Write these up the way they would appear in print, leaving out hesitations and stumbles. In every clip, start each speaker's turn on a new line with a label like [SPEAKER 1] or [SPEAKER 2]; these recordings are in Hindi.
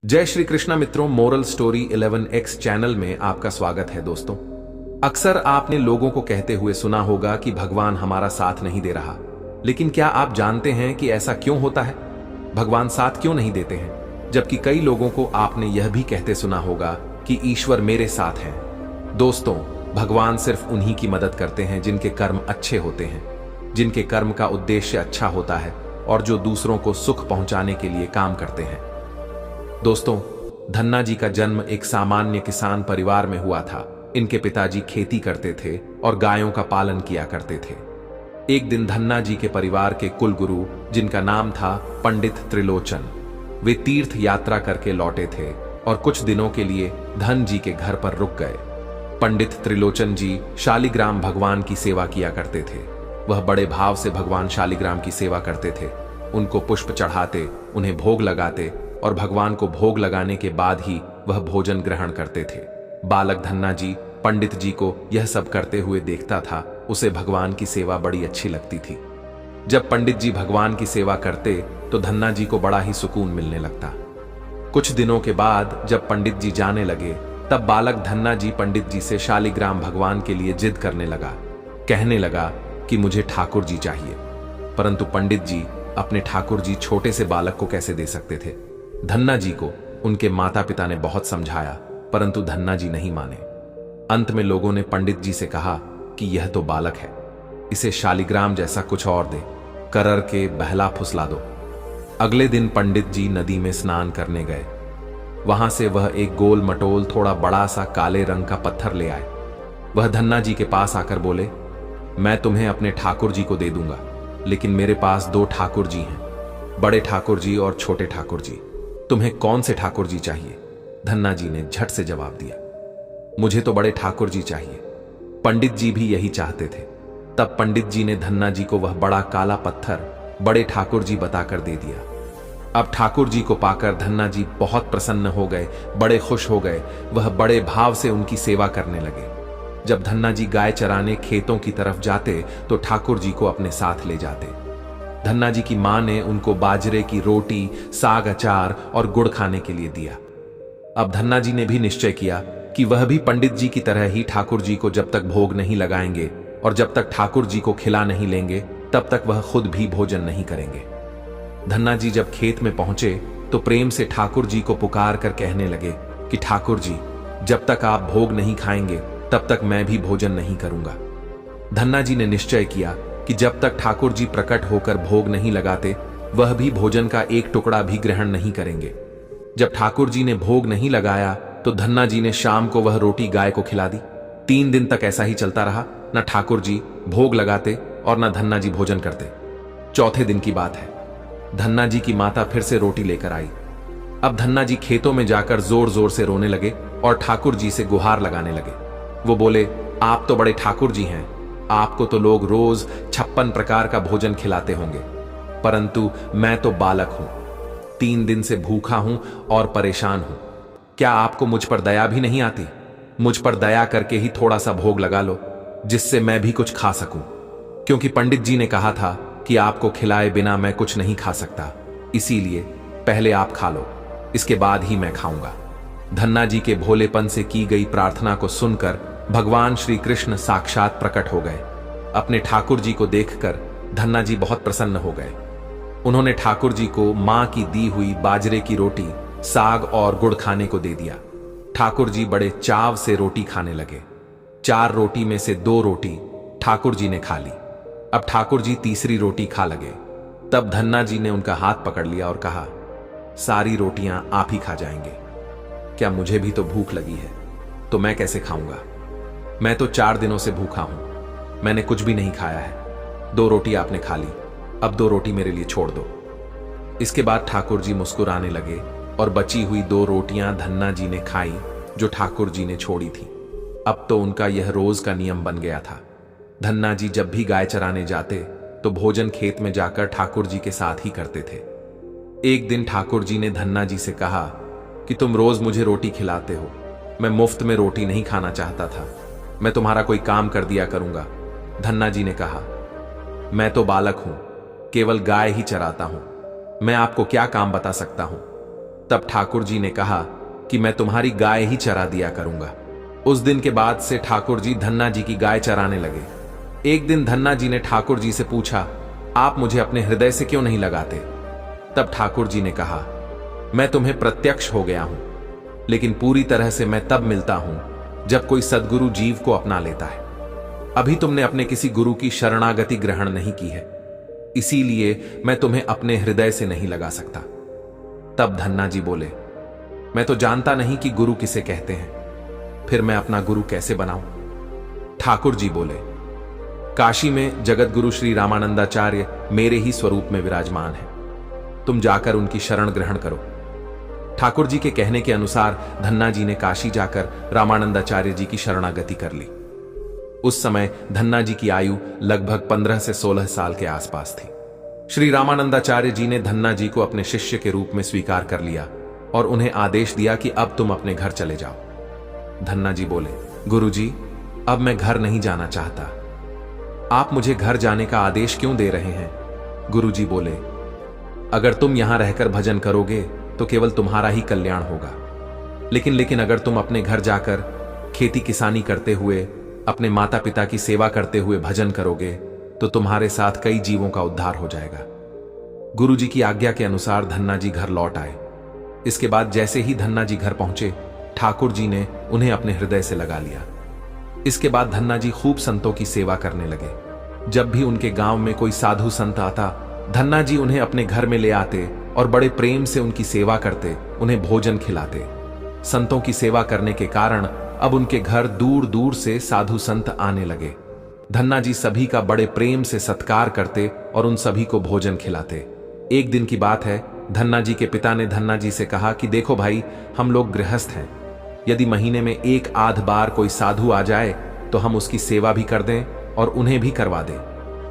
[SPEAKER 1] जय श्री कृष्णा मित्रों, मोरल स्टोरी 11x चैनल में आपका स्वागत है। दोस्तों, अक्सर आपने लोगों को कहते हुए सुना होगा कि भगवान हमारा साथ नहीं दे रहा, लेकिन क्या आप जानते हैं कि ऐसा क्यों होता है? भगवान साथ क्यों नहीं देते हैं? जबकि कई लोगों को आपने यह भी कहते सुना होगा कि ईश्वर मेरे साथ हैं। दोस्तों, भगवान सिर्फ उन्हीं की मदद करते हैं जिनके कर्म अच्छे होते हैं, जिनके कर्म का उद्देश्य अच्छा होता है और जो दूसरों को सुख पहुंचाने के लिए काम करते हैं। दोस्तों, धन्ना जी का जन्म एक सामान्य किसान परिवार में हुआ था। इनके पिताजी खेती करते थे और गायों का पालन किया करते थे। एक दिन धन्ना जी के परिवार के कुलगुरु, जिनका नाम था पंडित त्रिलोचन, वे तीर्थ यात्रा करके लौटे थे और कुछ दिनों के लिए धन जी के घर पर रुक गए। पंडित त्रिलोचन जी शालिग्राम भगवान की सेवा किया करते थे। वह बड़े भाव से भगवान शालिग्राम की सेवा करते थे। उनको पुष्प चढ़ाते, उन्हें भोग लगाते और भगवान को भोग लगाने के बाद ही वह भोजन ग्रहण करते थे। बालक धन्ना जी पंडित जी को यह सब करते हुए देखता था। उसे भगवान की सेवा बड़ी अच्छी लगती थी। जब पंडित जी भगवान की सेवा करते तो धन्ना जी को बड़ा ही सुकून मिलने लगता। कुछ दिनों के बाद जब पंडित जी जाने लगे, तब बालक धन्ना जी पंडित जी से शालिग्राम भगवान के लिए जिद करने लगा। कहने लगा कि मुझे ठाकुर जी चाहिए। परंतु पंडित जी अपने ठाकुर जी छोटे से बालक को कैसे दे सकते थे? धन्ना जी को उनके माता पिता ने बहुत समझाया, परंतु धन्ना जी नहीं माने। अंत में लोगों ने पंडित जी से कहा कि यह तो बालक है, इसे शालिग्राम जैसा कुछ और दे, करर के बहला फुसला दो। अगले दिन पंडित जी नदी में स्नान करने गए। वहां से वह एक गोल मटोल थोड़ा बड़ा सा काले रंग का पत्थर ले आए। वह धन्ना जी के पास आकर बोले, मैं तुम्हें अपने ठाकुर जी को दे दूंगा, लेकिन मेरे पास दो ठाकुर जी हैं, बड़े ठाकुर जी और छोटे ठाकुर जी। तुम्हें कौन से ठाकुर जी चाहिए? धन्ना जी ने झट से जवाब दिया, मुझे तो बड़े ठाकुर जी चाहिए। पंडित जी भी यही चाहते थे। तब पंडित जी ने धन्ना जी को वह बड़ा काला पत्थर बड़े ठाकुर जी बताकर दे दिया। अब ठाकुर जी को पाकर धन्ना जी बहुत प्रसन्न हो गए, बड़े खुश हो गए। वह बड़े भाव से उनकी सेवा करने लगे। जब धन्ना जी गाय चराने खेतों की तरफ जाते तो ठाकुर जी को अपने साथ ले जाते। धन्ना जी की मां ने उनको बाजरे की रोटी, साग, अचार और गुड़ खाने के लिए दिया। अब धन्ना जी ने भी निश्चय किया कि वह भी पंडित जी की तरह ही ठाकुर जी को जब तक भोग नहीं लगाएंगे और जब तक ठाकुर जी को खिला नहीं लेंगे, तब तक वह खुद भी भोजन नहीं करेंगे। धन्ना जी जब खेत में पहुंचे तो प्रेम से ठाकुर जी को पुकार कर कहने लगे कि ठाकुर जी, जब तक आप भोग नहीं खाएंगे तब तक मैं भी भोजन नहीं करूंगा। धन्ना जी ने निश्चय किया कि जब तक ठाकुर जी प्रकट होकर भोग नहीं लगाते, वह भी भोजन का एक टुकड़ा भी ग्रहण नहीं करेंगे। जब ठाकुर जी ने भोग नहीं लगाया तो धन्ना जी ने शाम को वह रोटी गाय को खिला दी। 3 दिन तक ऐसा ही चलता रहा। न ठाकुर जी भोग लगाते और न धन्ना जी भोजन करते। चौथे दिन की बात है, धन्ना जी की माता फिर से रोटी लेकर आई। अब धन्ना जी खेतों में जाकर जोर जोर से रोने लगे और ठाकुर जी से गुहार लगाने लगे। वो बोले, आप तो बड़े ठाकुर जी हैं, आपको तो लोग रोज 56 प्रकार का भोजन खिलाते होंगे, परंतु मैं तो बालक हूं, 3 दिन से भूखा हूं और परेशान हूं। क्या आपको मुझ पर दया भी नहीं आती? मुझ पर दया करके ही थोड़ा सा भोग लगा लो, जिससे मैं भी कुछ खा सकूं, क्योंकि पंडित जी ने कहा था कि आपको खिलाए बिना मैं कुछ नहीं खा सकता। इसीलिए पहले आप खा लो, इसके बाद ही मैं खाऊंगा। धन्ना जी के भोलेपन से की गई प्रार्थना को सुनकर भगवान श्री कृष्ण साक्षात प्रकट हो गए। अपने ठाकुर जी को देखकर धन्ना जी बहुत प्रसन्न हो गए। उन्होंने ठाकुर जी को मां की दी हुई बाजरे की रोटी, साग और गुड़ खाने को दे दिया। ठाकुर जी बड़े चाव से रोटी खाने लगे। 4 रोटी में से 2 रोटी ठाकुर जी ने खा ली। अब ठाकुर जी तीसरी रोटी खा लगे। तब धन्ना जी ने उनका हाथ पकड़ लिया और कहा, सारी रोटियां आप ही खा जाएंगे। क्या मुझे भी तो भूख लगी है, तो मैं कैसे खाऊंगा? मैं तो 4 दिनों से भूखा हूं, मैंने कुछ भी नहीं खाया है। 2 रोटी आपने खा ली, अब 2 रोटी मेरे लिए छोड़ दो। इसके बाद ठाकुर जी मुस्कुराने लगे और बची हुई 2 रोटियां धन्ना जी ने खाई, जो ठाकुर जी ने छोड़ी थी। अब तो उनका यह रोज का नियम बन गया था। धन्ना जी जब भी गाय चराने जाते तो भोजन खेत में जाकर ठाकुर जी के साथ ही करते थे। एक दिन ठाकुर जी ने धन्ना जी से कहा कि तुम रोज मुझे रोटी खिलाते हो, मैं मुफ्त में रोटी नहीं खाना चाहता था, मैं तुम्हारा कोई काम कर दिया करूंगा। धन्ना जी ने कहा, मैं तो बालक हूं, केवल गाय ही चराता हूं, मैं आपको क्या काम बता सकता हूं? तब ठाकुर जी ने कहा कि मैं तुम्हारी गाय ही चरा दिया करूंगा। उस दिन के बाद से ठाकुर जी धन्ना जी की गाय चराने लगे। एक दिन धन्ना जी ने ठाकुर जी से पूछा, आप मुझे अपने हृदय से क्यों नहीं लगाते? तब ठाकुर जी ने कहा, मैं तुम्हें प्रत्यक्ष हो गया हूं, लेकिन पूरी तरह से मैं तब मिलता हूं जब कोई सद्गुरु जीव को अपना लेता है। अभी तुमने अपने किसी गुरु की शरणागति ग्रहण नहीं की है, इसीलिए मैं तुम्हें अपने हृदय से नहीं लगा सकता। तब धन्ना जी बोले, मैं तो जानता नहीं कि गुरु किसे कहते हैं, फिर मैं अपना गुरु कैसे बनाऊं? ठाकुर जी बोले, काशी में जगत गुरु श्री रामानंदाचार्य मेरे ही स्वरूप में विराजमान है, तुम जाकर उनकी शरण ग्रहण करो। ठाकुर जी के कहने के अनुसार धन्ना जी ने काशी जाकर रामानंदाचार्य जी की शरणागति कर ली। उस समय धन्ना जी की आयु लगभग 15 से 16 साल के आसपास थी। श्री रामानंदाचार्य जी ने धन्ना जी को अपने शिष्य के रूप में स्वीकार कर लिया और उन्हें आदेश दिया कि अब तुम अपने घर चले जाओ। धन्ना जी बोले, गुरुजी, अब मैं घर नहीं जाना चाहता। आप मुझे घर जाने का आदेश क्यों दे रहे हैं? गुरुजी बोले, अगर तुम यहां रहकर भजन करोगे तो केवल तुम्हारा ही कल्याण होगा, लेकिन अगर तुम अपने घर जाकर खेती किसानी करते हुए, अपने माता पिता की सेवा करते हुए भजन करोगे तो तुम्हारे साथ कई जीवों का उद्धार हो जाएगा। गुरुजी की आज्ञा के अनुसार धन्ना जी घर लौट आए। इसके बाद जैसे ही धन्ना जी घर पहुंचे, ठाकुर जी ने उन्हें अपने हृदय से लगा लिया। इसके बाद धन्ना जी खूब संतों की सेवा करने लगे। जब भी उनके गांव में कोई साधु संत आता, धन्ना जी उन्हें अपने घर में ले आते और बड़े प्रेम से उनकी सेवा करते, उन्हें भोजन खिलाते। संतों की सेवा करने के कारण अब उनके घर दूर दूर से साधु संत आने लगे। धन्ना जी सभी का बड़े प्रेम से सत्कार करते और उन सभी को भोजन खिलाते। एक दिन की बात है, धन्ना जी के पिता ने धन्ना जी से कहा कि देखो भाई, हम लोग गृहस्थ हैं, यदि महीने में एक आध बार कोई साधु आ जाए तो हम उसकी सेवा भी कर दें और उन्हें भी करवा दें,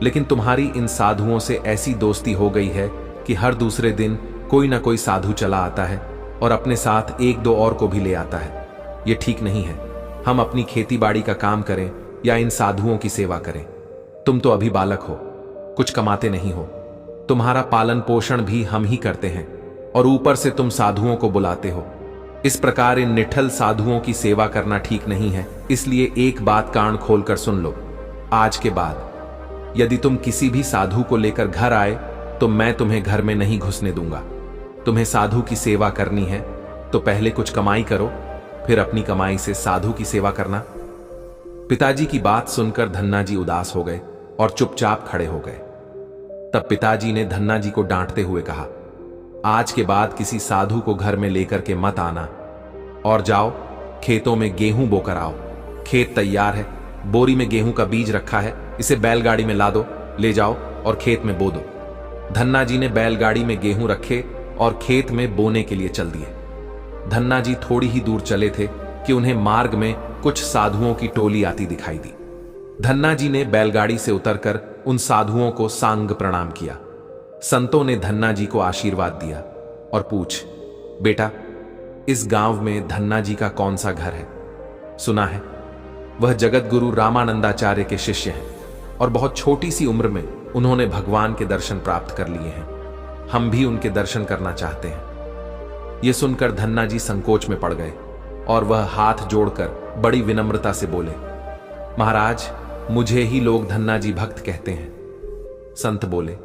[SPEAKER 1] लेकिन तुम्हारी इन साधुओं से ऐसी दोस्ती हो गई है कि हर दूसरे दिन कोई ना कोई साधु चला आता है और अपने साथ एक दो और को भी ले आता है। ये ठीक नहीं है। हम अपनी खेती बाड़ी का काम करें या इन साधुओं की सेवा करें। तुम तो अभी बालक हो, कुछ कमाते नहीं हो, तुम्हारा पालन पोषण भी हम ही करते हैं और ऊपर से तुम साधुओं को बुलाते हो। इस प्रकार इन निठल साधुओं की सेवा करना ठीक नहीं है। इसलिए एक बात कान खोलकर सुन लो, आज के बाद यदि तुम किसी भी साधु को लेकर घर आए तो मैं तुम्हें घर में नहीं घुसने दूंगा। तुम्हें साधु की सेवा करनी है तो पहले कुछ कमाई करो, फिर अपनी कमाई से साधु की सेवा करना। पिताजी की बात सुनकर धन्ना जी उदास हो गए और चुपचाप खड़े हो गए। तब पिताजी ने धन्ना जी को डांटते हुए कहा, आज के बाद किसी साधु को घर में लेकर के मत आना और जाओ खेतों में गेहूं बोकर आओ। खेत तैयार है, बोरी में गेहूं का बीज रखा है, इसे बैलगाड़ी में ला दो, ले जाओ और खेत में बो दो। धन्ना जी ने बैलगाड़ी में गेहूं रखे और खेत में बोने के लिए चल दिए। धन्ना जी थोड़ी ही दूर चले थे कि उन्हें मार्ग में कुछ साधुओं की टोली आती दिखाई दी। धन्ना जी ने बैलगाड़ी से उतरकर उन साधुओं को सांग प्रणाम किया। संतों ने धन्ना जी को आशीर्वाद दिया और पूछ, बेटा, इस गांव में धन्ना जी का कौन सा घर है? सुना है वह जगत गुरु रामानंदाचार्य के शिष्य हैं और बहुत छोटी सी उम्र में उन्होंने भगवान के दर्शन प्राप्त कर लिए हैं। हम भी उनके दर्शन करना चाहते हैं। यह सुनकर धन्ना जी संकोच में पड़ गए और वह हाथ जोड़कर बड़ी विनम्रता से बोले, महाराज, मुझे ही लोग धन्ना जी भक्त कहते हैं। संत बोले,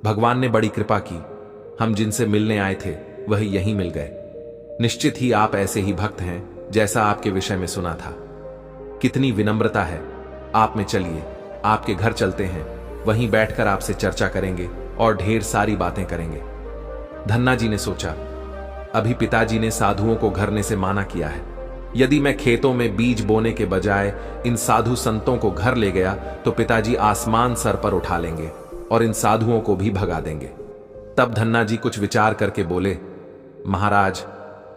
[SPEAKER 1] भगवान ने बड़ी कृपा की, हम जिनसे मिलने आए थे वह यहीं मिल गए। निश्चित ही आप ऐसे ही भक्त हैं जैसा आपके विषय में सुना था। कितनी विनम्रता है आप में। चलिए आपके घर चलते हैं, वहीं बैठकर आपसे चर्चा करेंगे और ढेर सारी बातें करेंगे। धन्ना जी ने सोचा, अभी पिताजी ने साधुओं को घरने से माना किया है। यदि मैं खेतों में बीज बोने के बजाय इन साधु संतों को घर ले गया तो पिताजी आसमान सर पर उठा लेंगे और इन साधुओं को भी भगा देंगे। तब धन्ना जी कुछ विचार करके बोले, महाराज,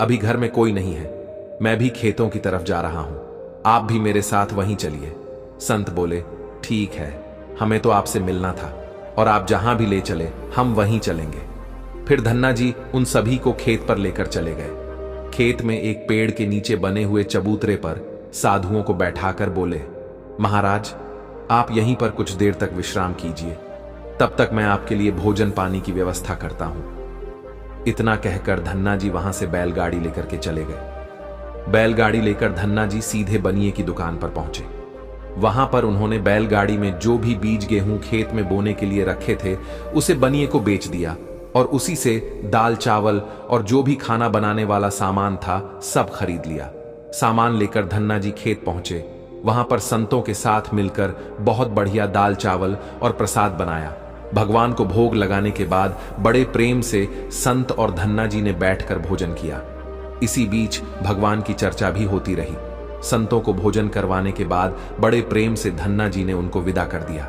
[SPEAKER 1] अभी घर में कोई नहीं है, मैं भी खेतों की तरफ जा रहा हूं, आप भी मेरे साथ वहीं चलिए। संत बोले, ठीक है, हमें तो आपसे मिलना था और आप जहां भी ले चले हम वहीं चलेंगे। फिर धन्ना जी उन सभी को खेत पर लेकर चले गए। खेत में एक पेड़ के नीचे बने हुए चबूतरे पर साधुओं को बैठाकर बोले, महाराज, आप यहीं पर कुछ देर तक विश्राम कीजिए, तब तक मैं आपके लिए भोजन पानी की व्यवस्था करता हूं। इतना कहकर धन्ना जी वहां से बैलगाड़ी लेकर के चले गए। बैलगाड़ी लेकर धन्ना जी सीधे बनिए की दुकान पर पहुंचे। वहां पर उन्होंने बैलगाड़ी में जो भी बीज गेहूं खेत में बोने के लिए रखे थे उसे बनिए को बेच दिया और उसी से दाल चावल और जो भी खाना बनाने वाला सामान था सब खरीद लिया। सामान लेकर धन्ना जी खेत पहुंचे। वहां पर संतों के साथ मिलकर बहुत बढ़िया दाल चावल और प्रसाद बनाया। भगवान को भोग लगाने के बाद बड़े प्रेम से संत और धन्ना जी ने बैठकर भोजन किया। इसी बीच भगवान की चर्चा भी होती रही। संतों को भोजन करवाने के बाद बड़े प्रेम से धन्ना जी ने उनको विदा कर दिया।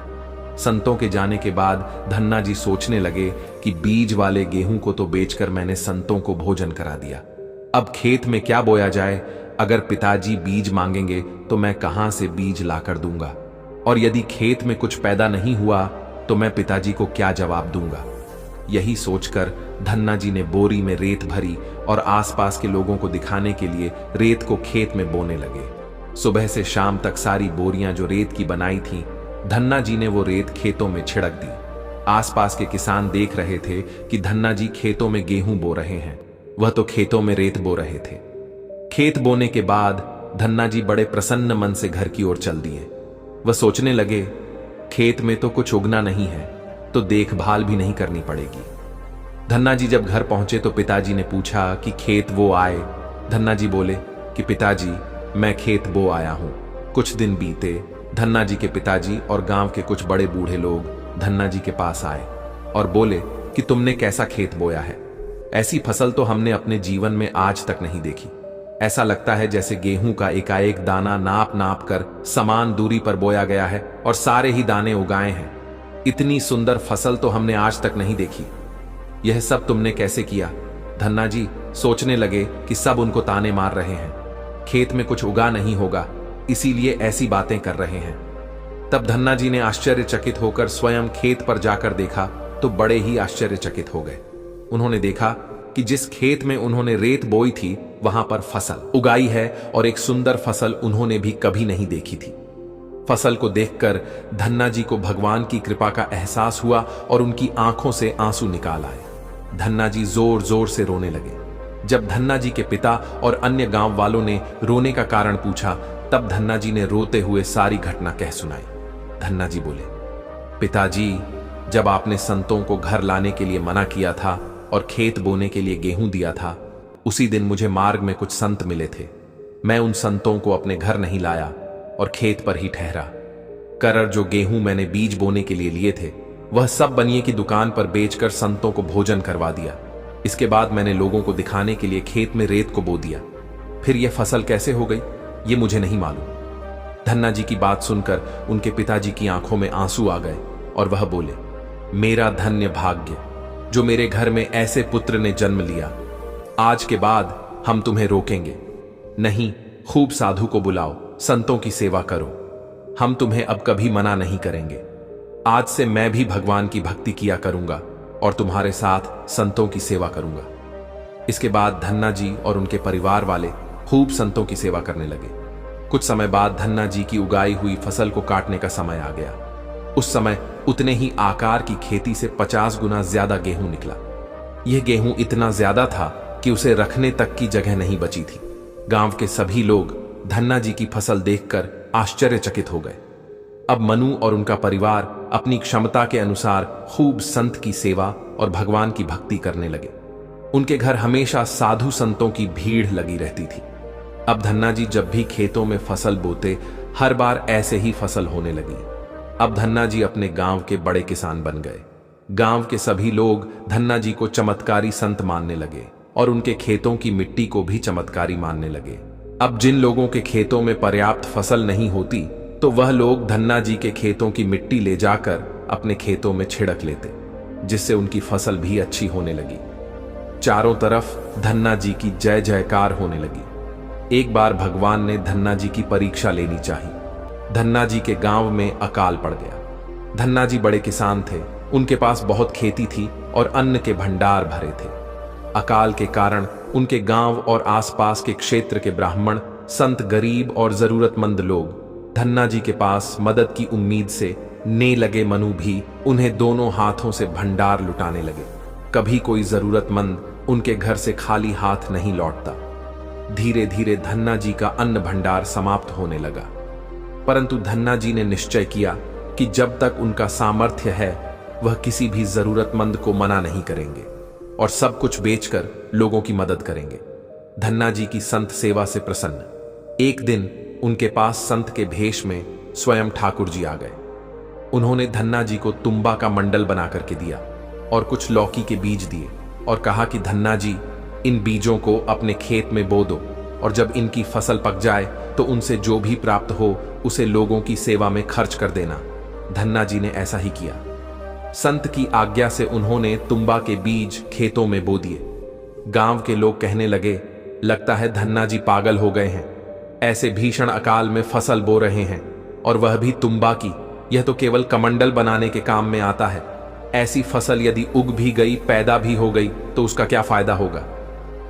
[SPEAKER 1] संतों के जाने के बाद धन्ना जी सोचने लगे कि बीज वाले गेहूं को तो बेचकर मैंने संतों को भोजन करा दिया, अब खेत में क्या बोया जाए। अगर पिताजी बीज मांगेंगे तो मैं कहां से बीज लाकर दूंगा, और यदि खेत में कुछ पैदा नहीं हुआ तो मैं पिताजी को क्या जवाब दूंगा। यही सोचकर धन्ना जी ने बोरी में रेत भरी और आसपास के लोगों को दिखाने के लिए रेत को खेत में बोने लगे। सुबह से शाम तक सारी बोरियां जो रेत की बनाई थीं, धन्ना जी ने वो रेत खेतों में छिड़क दी। आसपास के किसान देख रहे थे कि धन्ना जी खेतों में गेहूं बो रहे हैं, वह तो खेतों में रेत बो रहे थे। खेत बोने के बाद धन्ना जी बड़े प्रसन्न मन से घर की ओर चल दिए। वह सोचने लगे, खेत में तो कुछ उगना नहीं है तो देखभाल भी नहीं करनी पड़ेगी। धन्ना जी जब घर पहुंचे तो पिताजी ने पूछा कि खेत वो आए। धन्ना जी बोले कि पिताजी, मैं खेत बो आया हूं। कुछ दिन बीते। धन्ना जी के पिताजी और गांव के कुछ बड़े बूढ़े लोग धन्ना जी के पास आए और बोले कि तुमने कैसा खेत बोया है, ऐसी फसल तो हमने अपने जीवन में आज तक नहीं देखी। ऐसा लगता है जैसे गेहूं का एकाएक दाना नाप नाप कर समान दूरी पर बोया गया है और सारे ही दाने उगाए हैं। इतनी सुंदर फसल तो हमने आज तक नहीं देखी। यह सब तुमने कैसे किया? धन्ना जी सोचने लगे कि सब उनको ताने मार रहे हैं, खेत में कुछ उगा नहीं होगा इसीलिए ऐसी बातें कर रहे हैं। तब धन्ना जी ने आश्चर्यचकित होकर स्वयं खेत पर जाकर देखा तो बड़े ही आश्चर्यचकित हो गए। उन्होंने देखा कि जिस खेत में उन्होंने रेत बोई थी वहां पर फसल उगाई है और एक सुंदर फसल उन्होंने भी कभी नहीं देखी थी। फसल को देखकर धन्ना जी को भगवान की कृपा का एहसास हुआ और उनकी आंखों से आंसू निकाल आए। धन्ना जी जोर जोर से रोने लगे। जब धन्ना जी के पिता और अन्य गांव वालों ने रोने का कारण पूछा तब धन्ना जी ने रोते हुए सारी घटना कह सुनाई। धन्ना जी बोले, पिताजी, जब आपने संतों को घर लाने के लिए मना किया था और खेत बोने के लिए गेहूं दिया था, उसी दिन मुझे मार्ग में कुछ संत मिले थे। मैं उन संतों को अपने घर नहीं लाया और खेत पर ही ठहरा कर जो गेहूं मैंने बीज बोने के लिए लिए थे वह सब बनिए की दुकान पर बेचकर संतों को भोजन करवा दिया। इसके बाद मैंने लोगों को दिखाने के लिए खेत में रेत को बो दिया। फिर यह फसल कैसे हो गई ये मुझे नहीं मालूम। धन्ना जी की बात सुनकर उनके पिताजी की आंखों में आंसू आ गए और वह बोले, मेरा धन्य भाग्य जो मेरे घर में ऐसे पुत्र ने जन्म लिया। आज के बाद हम तुम्हें रोकेंगे नहीं, खूब साधु को बुलाओ, संतों की सेवा करो, हम तुम्हें अब कभी मना नहीं करेंगे। आज से मैं भी भगवान की भक्ति किया करूंगा और तुम्हारे साथ संतों की सेवा करूंगा। इसके बाद धन्ना जी और उनके परिवार वाले खूब संतों की सेवा करने लगे। कुछ समय बाद धन्ना जी की उगाई हुई फसल को काटने का समय आ गया। उस समय उतने ही आकार की खेती से 50 गुना ज्यादा गेहूं निकला। यह गेहूं इतना ज्यादा था कि उसे रखने तक की जगह नहीं बची थी। गांव के सभी लोग धन्ना जी की फसल देखकर आश्चर्यचकित हो गए। अब मनु और उनका परिवार अपनी क्षमता के अनुसार खूब संत की सेवा और भगवान की भक्ति करने लगे। उनके घर हमेशा साधु संतों की भीड़ लगी रहती थी। अब धन्ना जी जब भी खेतों में फसल बोते हर बार ऐसे ही फसल होने लगी। अब धन्ना जी अपने गांव के बड़े किसान बन गए। गांव के सभी लोग धन्ना जी को चमत्कारी संत मानने लगे और उनके खेतों की मिट्टी को भी चमत्कारी मानने लगे। अब जिन लोगों के खेतों में पर्याप्त फसल नहीं होती तो वह लोग धन्ना जी के खेतों की मिट्टी ले जाकर अपने खेतों में छिड़क लेते, जिससे उनकी फसल भी अच्छी होने लगी। चारों तरफ धन्ना जी की जय जयकार होने लगी। एक बार भगवान ने धन्ना जी की परीक्षा लेनी चाहिए। धन्ना जी के गांव में अकाल पड़ गया। धन्ना जी बड़े किसान थे, उनके पास बहुत खेती थी और अन्न के भंडार भरे थे। अकाल के कारण उनके गांव और आसपास के क्षेत्र के ब्राह्मण, संत, गरीब और जरूरतमंद लोग धन्ना जी के पास मदद की उम्मीद से ने लगे। मनु भी उन्हें दोनों हाथों से भंडार लुटाने लगे। कभी कोई जरूरतमंद उनके घर से खाली हाथ नहीं लौटता। धीरे धीरे धन्ना जी का अन्न भंडार समाप्त होने लगा, परंतु धन्ना जी ने निश्चय किया कि जब तक उनका सामर्थ्य है वह किसी भी जरूरतमंद को मना नहीं करेंगे और सब कुछ बेचकर लोगों की मदद करेंगे। धन्ना जी की संत सेवा से प्रसन्न एक दिन उनके पास संत के भेष में स्वयं ठाकुर जी आ गए। उन्होंने धन्ना जी को तुम्बा का मंडल बना करके दिया और कुछ लौकी के बीज दिए और कहा कि धन्ना जी, इन बीजों को अपने खेत में बो दो और जब इनकी फसल पक जाए तो उनसे जो भी प्राप्त हो उसे लोगों की सेवा में खर्च कर देना। धन्ना जी ने ऐसा ही किया। संत की आज्ञा से उन्होंने तुम्बा के बीज खेतों में बो दिए। गांव के लोग कहने लगे, लगता है धन्ना जी पागल हो गए हैं, ऐसे भीषण अकाल में फसल बो रहे हैं और वह भी तुम्बा की। यह तो केवल कमंडल बनाने के काम में आता है। ऐसी फसल यदि उग भी गई, पैदा भी हो गई तो उसका क्या फायदा होगा।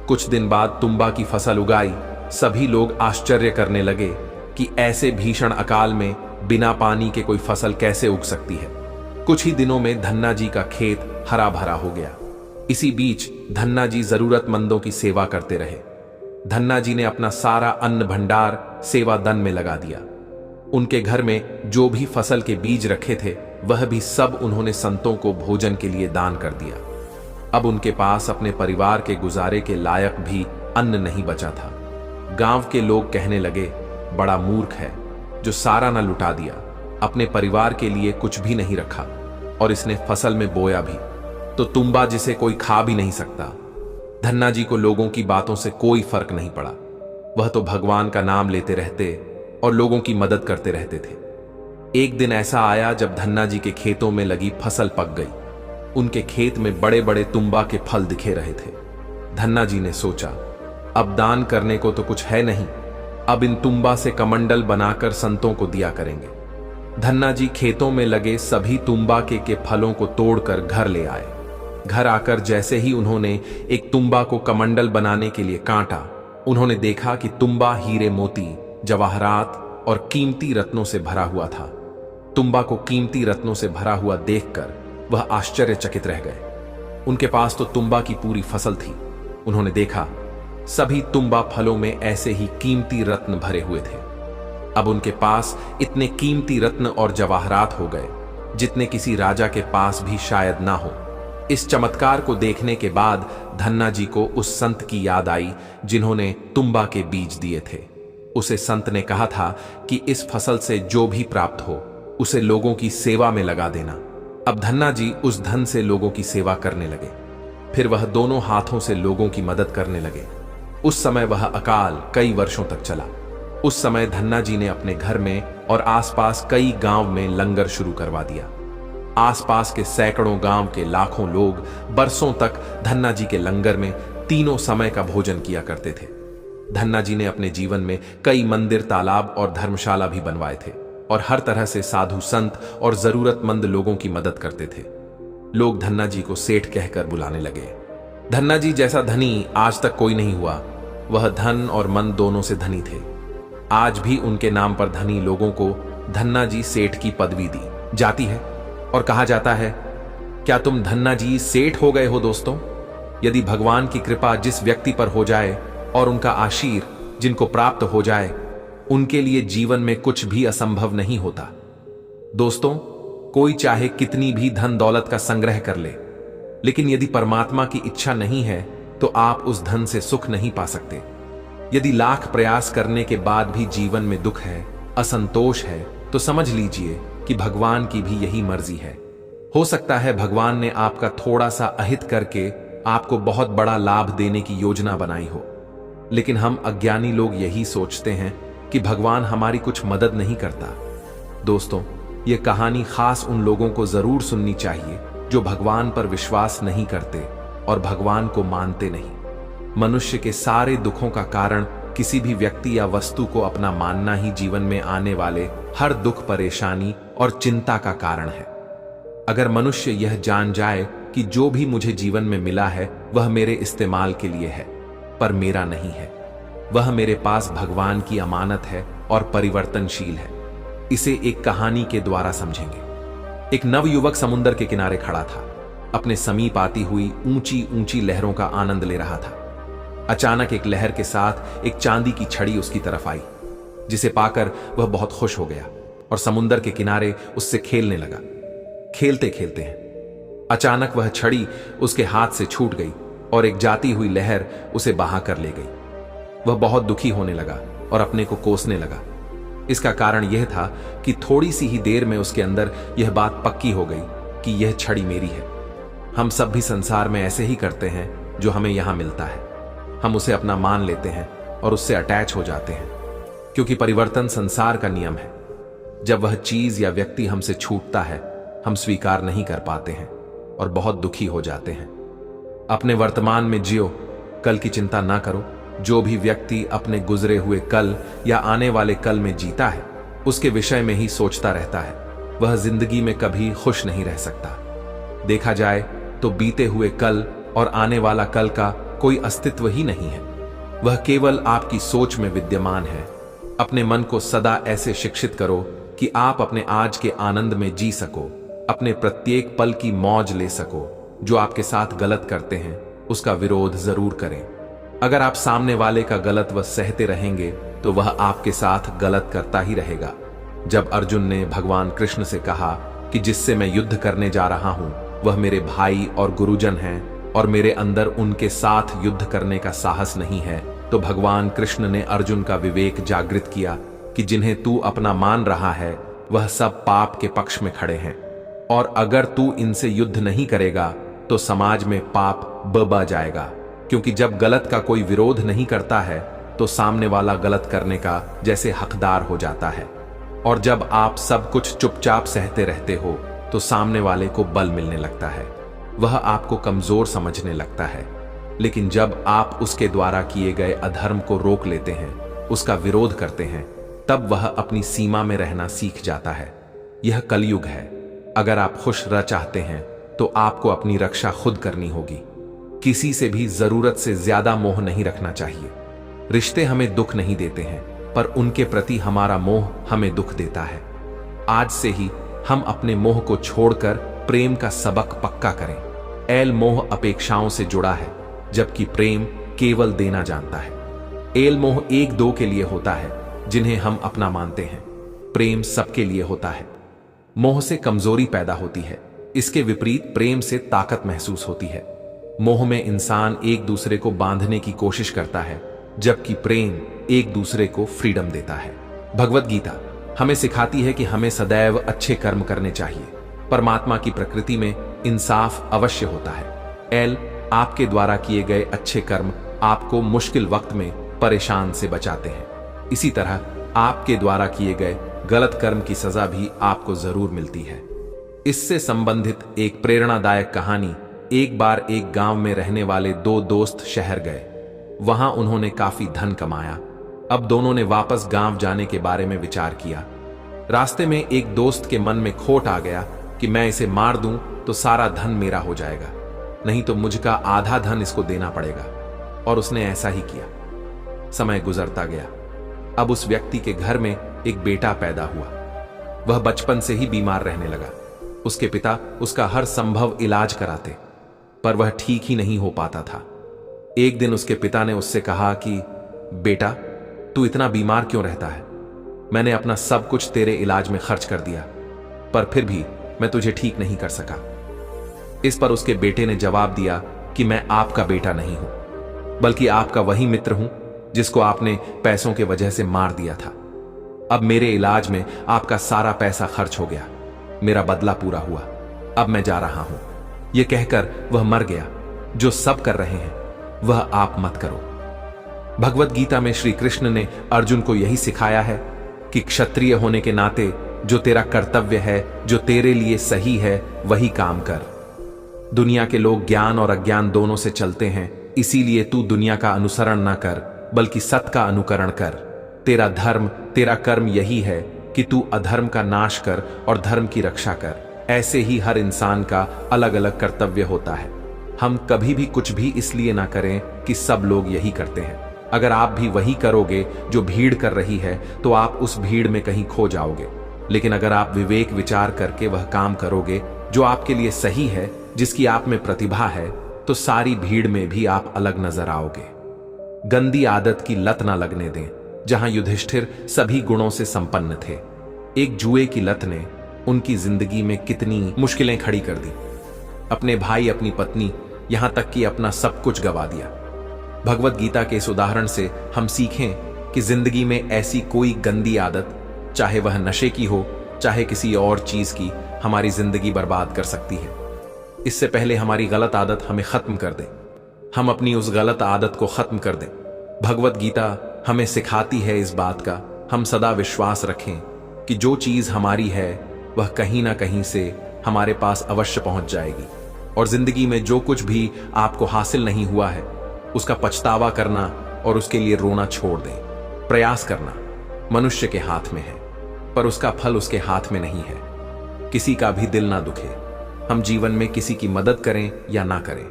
[SPEAKER 1] कुछ दिन बाद तुम्बा की फसल उगाई। सभी लोग आश्चर्य करने लगे कि ऐसे भीषण अकाल में बिना पानी के कोई फसल कैसे उग सकती है। कुछ ही दिनों में धन्ना जी का खेत हरा भरा हो गया। इसी बीच धन्ना जी जरूरतमंदों की सेवा करते रहे। धन्ना जी ने अपना सारा अन्न भंडार सेवा दन में लगा दिया। उनके घर में जो भी फसल के बीज रखे थे वह भी सब उन्होंने संतों को भोजन के लिए दान कर दिया। अब उनके पास अपने परिवार के गुजारे के लायक भी अन्न नहीं बचा था। गांव के लोग कहने लगे, बड़ा मूर्ख है जो सारा न लुटा दिया, अपने परिवार के लिए कुछ भी नहीं रखा और इसने फसल में बोया भी तो तुम्बा जिसे कोई खा भी नहीं सकता। धन्ना जी को लोगों की बातों से कोई फर्क नहीं पड़ा। वह तो भगवान का नाम लेते रहते और लोगों की मदद करते रहते थे। एक दिन ऐसा आया जब धन्ना जी के खेतों में लगी फसल पक गई। उनके खेत में बड़े बड़े तुम्बा के फल दिखे रहे थे। धन्ना जी ने सोचा, अब दान करने को तो कुछ है नहीं, अब इन तुम्बा से कमंडल बनाकर संतों को दिया करेंगे। धन्ना जी खेतों में लगे सभी तुम्बा के फलों को तोड़कर घर ले आए। घर आकर जैसे ही उन्होंने एक तुम्बा को कमंडल बनाने के लिए काटा, उन्होंने देखा कि तुम्बा हीरे मोती, जवाहरात और कीमती रत्नों से भरा हुआ था। तुम्बा को कीमती रत्नों से भरा हुआ देखकर वह आश्चर्यचकित रह गए। उनके पास तो तुम्बा की पूरी फसल थी। उन्होंने देखा सभी तुम्बा फलों में ऐसे ही कीमती रत्न भरे हुए थे। अब उनके पास इतने कीमती रत्न और जवाहरात हो गए जितने किसी राजा के पास भी शायद ना हो। इस चमत्कार को देखने के बाद धन्ना जी को उस संत की याद आई जिन्होंने तुम्बा के बीज दिए थे। उसे संत ने कहा था कि इस फसल से जो भी प्राप्त हो उसे लोगों की सेवा में लगा देना। अब धन्ना जी उस धन से लोगों की सेवा करने लगे। फिर वह दोनों हाथों से लोगों की मदद करने लगे। उस समय वह अकाल कई वर्षों तक चला। उस समय धन्ना जी ने अपने घर में और आसपास कई गांव में लंगर शुरू करवा दिया। आसपास के सैकड़ों गांव के लाखों लोग बरसों तक धन्ना जी के लंगर में तीनों समय का भोजन किया करते थे। धन्ना जी ने अपने जीवन में कई मंदिर, तालाब और धर्मशाला भी बनवाए थे और हर तरह से साधु संत और जरूरतमंद लोगों की मदद करते थे। लोग धन्ना जी को सेठ कहकर बुलाने लगे। धन्ना जी जैसा धनी आज तक कोई नहीं हुआ। वह धन और मन दोनों से धनी थे। आज भी उनके नाम पर धनी लोगों को धन्ना जी सेठ की पदवी दी जाती है और कहा जाता है, क्या तुम धन्ना जी सेठ हो गए हो दोस्तों? यदि भगवान की कृपा जिस व्यक्ति पर हो जाए और उनका आशीर जिनको प्राप्त हो जाए, उनके लिए जीवन में कुछ भी असंभव नहीं होता। दोस्तों, कोई चाहे कितनी भी धन दौलत का संग्रह कर ले, लेकिन यदि परमात्मा की इच्छा नहीं है तो आप उस धन से सुख नहीं पा सकते। यदि लाख प्रयास करने के बाद भी जीवन में दुख है, असंतोष है, तो समझ लीजिए कि भगवान की भी यही मर्जी है। हो सकता है भगवान ने आपका थोड़ा सा अहित करके आपको बहुत बड़ा लाभ देने की योजना बनाई हो, लेकिन हम अज्ञानी लोग यही सोचते हैं कि भगवान हमारी कुछ मदद नहीं करता। दोस्तों, यह कहानी खास उन लोगों को जरूर सुननी चाहिए जो भगवान पर विश्वास नहीं करते और भगवान को मानते नहीं। मनुष्य के सारे दुखों का कारण किसी भी व्यक्ति या वस्तु को अपना मानना ही जीवन में आने वाले हर दुख, परेशानी और चिंता का कारण है। अगर मनुष्य यह जान जाए कि जो भी मुझे जीवन में मिला है वह मेरे इस्तेमाल के लिए है पर मेरा नहीं है, वह मेरे पास भगवान की अमानत है और परिवर्तनशील है, इसे एक कहानी के द्वारा समझेंगे। एक नवयुवक समुद्र के किनारे खड़ा था। अपने समीप आती हुई ऊंची ऊंची लहरों का आनंद ले रहा था। अचानक एक लहर के साथ एक चांदी की छड़ी उसकी तरफ आई, जिसे पाकर वह बहुत खुश हो गया और समुंदर के किनारे उससे खेलने लगा। खेलते खेलते हैं अचानक वह छड़ी उसके हाथ से छूट गई और एक जाती हुई लहर उसे बहा कर ले गई। वह बहुत दुखी होने लगा और अपने को कोसने लगा। इसका कारण यह था कि थोड़ी सी ही देर में उसके अंदर यह बात पक्की हो गई कि यह छड़ी मेरी है। हम सब भी संसार में ऐसे ही करते हैं। जो हमें यहां मिलता है हम उसे अपना मान लेते हैं और उससे अटैच हो जाते हैं, क्योंकि परिवर्तन संसार का नियम है। जब वह चीज या व्यक्ति हमसे छूटता है हम स्वीकार नहीं कर पाते हैं और बहुत दुखी हो जाते हैं। अपने वर्तमान में जियो, कल की चिंता ना करो। जो भी व्यक्ति अपने गुजरे हुए कल या आने वाले कल में जीता है उसके विषय में ही सोचता रहता है, वह जिंदगी में कभी खुश नहीं रह सकता। देखा जाए तो बीते हुए कल और आने वाला कल का कोई अस्तित्व ही नहीं है, वह केवल आपकी सोच में विद्यमान है। अपने मन को सदा ऐसे शिक्षित करो कि आप अपने आज के आनंद में जी सको, अपने प्रत्येक पल की मौज ले सको। जो आपके साथ गलत करते हैं उसका विरोध जरूर करें। अगर आप सामने वाले का गलत व सहते रहेंगे तो वह आपके साथ गलत करता ही रहेगा। जब अर्जुन ने भगवान कृष्ण से कहा कि जिससे मैं युद्ध करने जा रहा हूं वह मेरे भाई और गुरुजन हैं और मेरे अंदर उनके साथ युद्ध करने का साहस नहीं है, तो भगवान कृष्ण ने अर्जुन का विवेक जागृत किया कि जिन्हें तू अपना मान रहा है वह सब पाप के पक्ष में खड़े हैं, और अगर तू इनसे युद्ध नहीं करेगा तो समाज में पाप बबा जाएगा। क्योंकि जब गलत का कोई विरोध नहीं करता है तो सामने वाला गलत करने का जैसे हकदार हो जाता है, और जब आप सब कुछ चुपचाप सहते रहते हो तो सामने वाले को बल मिलने लगता है, वह आपको कमजोर समझने लगता है। लेकिन जब आप उसके द्वारा किए गए अधर्म को रोक लेते हैं, उसका विरोध करते हैं, तब वह अपनी सीमा में रहना सीख जाता है। यह कलयुग है। अगर आप खुश रह चाहते हैं तो आपको अपनी रक्षा खुद करनी होगी। किसी से भी जरूरत से ज्यादा मोह नहीं रखना चाहिए। रिश्ते हमें दुख नहीं देते हैं, पर उनके प्रति हमारा मोह हमें दुख देता है। आज से ही हम अपने मोह को छोड़कर प्रेम का सबक पक्का करें। एल मोह अपेक्षाओं से जुड़ा है, जबकि प्रेम केवल देना जानता है। एल मोह एक दो के लिए होता है जिन्हें हम अपना मानते हैं, प्रेम सबके लिए होता है। मोह से कमजोरी पैदा होती है, इसके विपरीत प्रेम से ताकत महसूस होती है। मोह में इंसान एक दूसरे को बांधने की कोशिश करता है, जबकि प्रेम एक दूसरे को फ्रीडम देता है। भगवत गीता हमें सिखाती है कि हमें सदैव अच्छे कर्म करने चाहिए। परमात्मा की प्रकृति में इंसाफ अवश्य होता है। एल आपके द्वारा किए गए अच्छे कर्म आपको मुश्किल वक्त में परेशान से बचाते हैं। इसी तरह आपके द्वारा किए गए गलत कर्म की सजा भी आपको जरूर मिलती है। इससे संबंधित एक प्रेरणादायक कहानी। एक बार एक गांव में रहने वाले दो दोस्त शहर गए। वहां उन्होंने काफी धन कमाया। अब दोनों ने वापस गांव जाने के बारे में विचार किया। रास्ते में एक दोस्त के मन में खोट आ गया कि मैं इसे मार दूं तो सारा धन मेरा हो जाएगा, नहीं तो मुझका आधा धन इसको देना पड़ेगा, और उसने ऐसा ही किया। समय गुजरता गया। अब उस व्यक्ति के घर में एक बेटा पैदा हुआ। वह बचपन से ही बीमार रहने लगा। उसके पिता उसका हर संभव इलाज कराते, पर वह ठीक ही नहीं हो पाता था। एक दिन उसके पिता ने उससे कहा कि बेटा, तू इतना बीमार क्यों रहता है? मैंने अपना सब कुछ तेरे इलाज में खर्च कर दिया, पर फिर भी मैं तुझे ठीक नहीं कर सका। इस पर उसके बेटे ने जवाब दिया कि मैं आपका बेटा नहीं हूं, बल्कि आपका वही मित्र हूं जिसको आपने पैसों के वजह से मार दिया था। अब मेरे इलाज में आपका सारा पैसा खर्च हो गया, मेरा बदला पूरा हुआ, अब मैं जा रहा हूं। यह कहकर वह मर गया। जो सब कर रहे हैं वह आप मत करो। भगवत गीता में श्री कृष्ण ने अर्जुन को यही सिखाया है कि क्षत्रिय होने के नाते जो तेरा कर्तव्य है, जो तेरे लिए सही है, वही काम कर। दुनिया के लोग ज्ञान और अज्ञान दोनों से चलते हैं, इसीलिए तू दुनिया का अनुसरण ना कर, बल्कि सत का अनुकरण कर। तेरा धर्म, तेरा कर्म यही है कि तू अधर्म का नाश कर और धर्म की रक्षा कर। ऐसे ही हर इंसान का अलग अलग कर्तव्य होता है। हम कभी भी कुछ भी इसलिए ना करें कि सब लोग यही करते हैं। अगर आप भी वही करोगे जो भीड़ कर रही है तो आप उस भीड़ में कहीं खो जाओगे। लेकिन अगर आप विवेक विचार करके वह काम करोगे जो आपके लिए सही है, जिसकी आप में प्रतिभा है तो सारी भीड़ में भी आप अलग नजर आओगे। गंदी आदत की लत ना लगने दें। जहां युधिष्ठिर सभी गुणों से संपन्न थे, एक जुए की लत ने उनकी जिंदगी में कितनी मुश्किलें खड़ी कर दी। अपने भाई, अपनी पत्नी, यहां तक कि अपना सब कुछ गवा दिया। भगवत गीता के इस उदाहरण से हम सीखें कि जिंदगी में ऐसी कोई गंदी आदत, चाहे वह नशे की हो, चाहे किसी और चीज की, हमारी जिंदगी बर्बाद कर सकती है। इससे पहले हमारी गलत आदत हमें खत्म कर दे, हम अपनी उस गलत आदत को खत्म कर दें। भगवत गीता हमें सिखाती है इस बात का, हम सदा विश्वास रखें कि जो चीज हमारी है वह कहीं ना कहीं से हमारे पास अवश्य पहुंच जाएगी। और जिंदगी में जो कुछ भी आपको हासिल नहीं हुआ है उसका पछतावा करना और उसके लिए रोना छोड़ दें। प्रयास करना मनुष्य के हाथ में है, पर उसका फल उसके हाथ में नहीं है। किसी का भी दिल ना दुखे। हम जीवन में किसी की मदद करें या ना करें,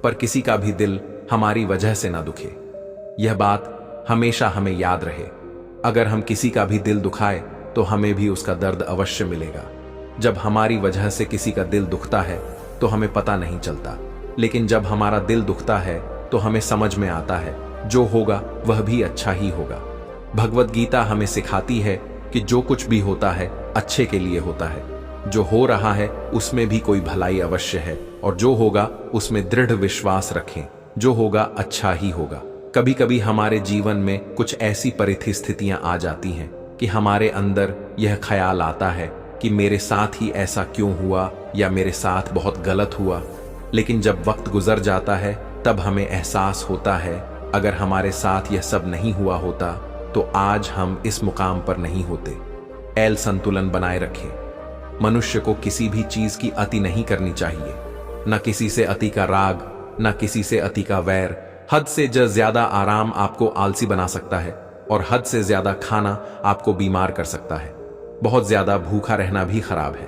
[SPEAKER 1] पर किसी का भी दिल हमारी वजह से ना दुखे। यह बात हमेशा हमें याद रहे। अगर हम किसी का भी दिल दुखाए तो हमें भी उसका दर्द अवश्य मिलेगा। जब हमारी वजह से किसी का दिल दुखता है तो हमें पता नहीं चलता, लेकिन जब हमारा दिल दुखता है तो हमें समझ में आता है जो होगा वह भी अच्छा ही होगा। भगवत गीता हमें सिखाती है कि जो कुछ भी होता है अच्छे के लिए होता है। जो हो रहा है उसमें भी कोई भलाई अवश्य है, और जो होगा उसमें दृढ़ विश्वास रखें, जो होगा अच्छा ही होगा। कभी कभी हमारे जीवन में कुछ ऐसी परिस्थितियां आ जाती हैं कि हमारे अंदर यह ख्याल आता है कि मेरे साथ ही ऐसा क्यों हुआ, या मेरे साथ बहुत गलत हुआ। लेकिन जब वक्त गुजर जाता है तब हमें एहसास होता है अगर हमारे साथ यह सब नहीं हुआ होता तो आज हम इस मुकाम पर नहीं होते। एल संतुलन बनाए रखें। मनुष्य को किसी भी चीज की अति नहीं करनी चाहिए। न किसी से अति का राग, न किसी से अति का वैर। हद से ज्यादा आराम आपको आलसी बना सकता है, और हद से ज्यादा खाना आपको बीमार कर सकता है। बहुत ज्यादा भूखा रहना भी खराब है।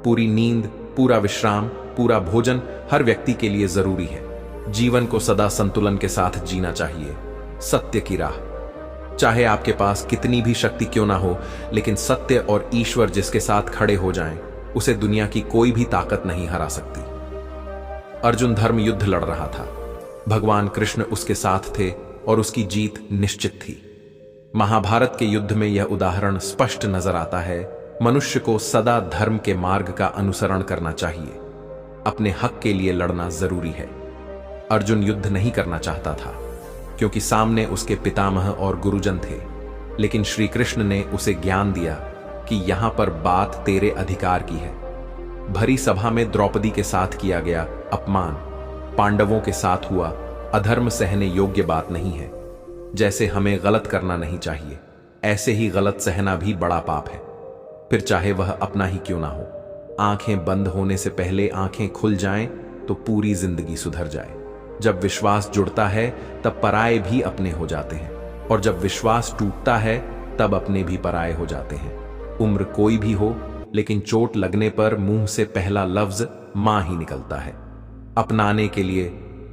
[SPEAKER 1] पूरी नींद, पूरा विश्राम, पूरा भोजन हर व्यक्ति के लिए जरूरी है। जीवन को सदा संतुलन के साथ जीना चाहिए। सत्य की राह। चाहे आपके पास कितनी भी शक्ति क्यों ना हो, लेकिन सत्य और ईश्वर जिसके साथ खड़े हो जाएं, उसे दुनिया की कोई भी ताकत नहीं हरा सकती। अर्जुन धर्म युद्ध लड़ रहा था। भगवान कृष्ण उसके साथ थे और उसकी जीत निश्चित थी। महाभारत के युद्ध में यह उदाहरण स्पष्ट नजर आता है। मनुष्य को सदा धर्म के मार्ग का अनुसरण करना चाहिए। अपने हक के लिए लड़ना जरूरी है। अर्जुन युद्ध नहीं करना चाहता था क्योंकि सामने उसके पितामह और गुरुजन थे, लेकिन श्री कृष्ण ने उसे ज्ञान दिया कि यहां पर बात तेरे अधिकार की है। भरी सभा में द्रौपदी के साथ किया गया अपमान पांडवों के साथ हुआ अधर्म सहने योग्य बात नहीं है। जैसे हमें गलत करना नहीं चाहिए, ऐसे ही गलत सहना भी बड़ा पाप है, फिर चाहे वह अपना ही क्यों ना हो। आंखें बंद होने से पहले आंखें खुल जाएं तो पूरी जिंदगी सुधर जाए। जब विश्वास जुड़ता है तब पराये भी अपने हो जाते हैं, और जब विश्वास टूटता है तब अपने भी पराये हो जाते हैं। उम्र कोई भी हो, लेकिन चोट लगने पर मुंह से पहला लफ्ज मां ही निकलता है। अपनाने के लिए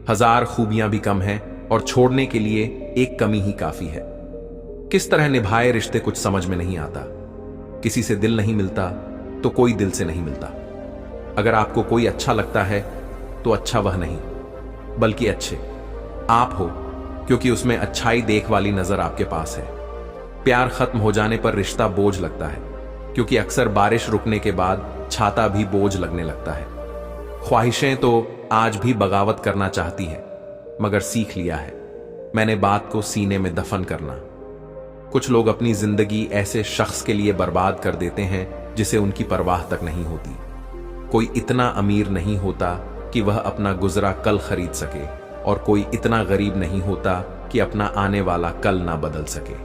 [SPEAKER 1] हजार खूबियां भी कम हैं, और छोड़ने के लिए एक कमी ही काफी है। किस तरह निभाए रिश्ते कुछ समझ में नहीं आता। किसी से दिल नहीं मिलता तो कोई दिल से नहीं मिलता। अगर आपको कोई अच्छा लगता है तो अच्छा वह नहीं, बल्कि अच्छे आप हो, क्योंकि उसमें अच्छाई देख वाली नजर आपके पास है। प्यार खत्म हो जाने पर रिश्ता बोझ लगता है, क्योंकि अक्सर बारिश रुकने के बाद छाता भी बोझ लगने लगता है। ख्वाहिशें तो आज भी बगावत करना चाहती हैं, मगर सीख लिया है मैंने बात को सीने में दफन करना। कुछ लोग अपनी जिंदगी ऐसे शख्स के लिए बर्बाद कर देते हैं जिसे उनकी परवाह तक नहीं होती। कोई इतना अमीर नहीं होता कि वह अपना गुजरा कल खरीद सके, और कोई इतना गरीब नहीं होता कि अपना आने वाला कल ना बदल सके।